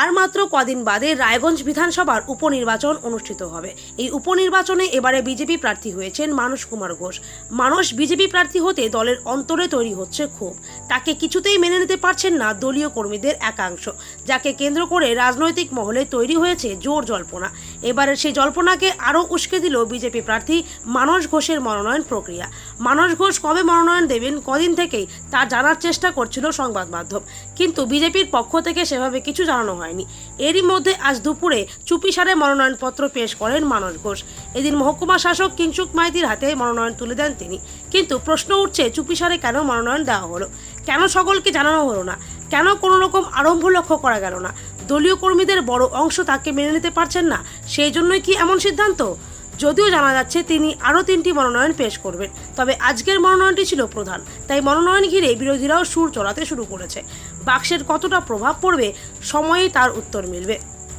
আর মাত্র কদিন বাদে রায়গঞ্জ বিধানসভার উপনির্বাচন অনুষ্ঠিত হবে। এই উপনির্বাচনে এবারে বিজেপি প্রার্থী হয়েছেন মানস কুমার ঘোষ। মানস বিজেপি প্রার্থী হতে দলের অন্তরে তৈরি হচ্ছে ক্ষোভ। তাকে কিছুতেই মেনে নিতে পারছেন না দলীয় কর্মীদের একাংশ, যাকে কেন্দ্র করে রাজনৈতিক মহলে তৈরি হয়েছে জোর জল্পনা। এবারের সেই জল্পনাকে আরও উস্কে দিল বিজেপি প্রার্থী মানস ঘোষের মনোনয়ন প্রক্রিয়া। মানস ঘোষ কবে মনোনয়ন দেবেন কদিন থেকেই তা জানার চেষ্টা করছিল সংবাদ মাধ্যম, কিন্তু বিজেপির পক্ষ থেকে সেভাবে কিছু জানানো হয়নি। এরই মধ্যে আজ দুপুরে চুপিসারে মনোনয়নপত্র পেশ করেন মানস ঘোষ। এদিন মহকুমা শাসক কিংসুক মাইতির হাতে মনোনয়ন তুলে দেন তিনি। কিন্তু প্রশ্ন উঠছে, চুপিসারে কেন মনোনয়ন দেওয়া হলো, কেন সকলকে জানানো হলো না, কেন কোনো রকম আরম্ভ লক্ষ্য করা গেল না? দলীয় কর্মীদের বড় অংশ তাকে মেনে নিতে পারছেন না, সেই জন্যই কি এমন সিদ্ধান্ত? যদিও জানা যাচ্ছে তিনি আরও 3টি মনোনয়ন পেশ করবেন, তবে আজকের মনোনয়নটি ছিল প্রধান, তাই মনোনয়ন ঘিরে বিরোধীরাও সুর চড়াতে শুরু করেছে। বাক্সের কতটা প্রভাব পড়বে, সময়েই তার উত্তর মিলবে।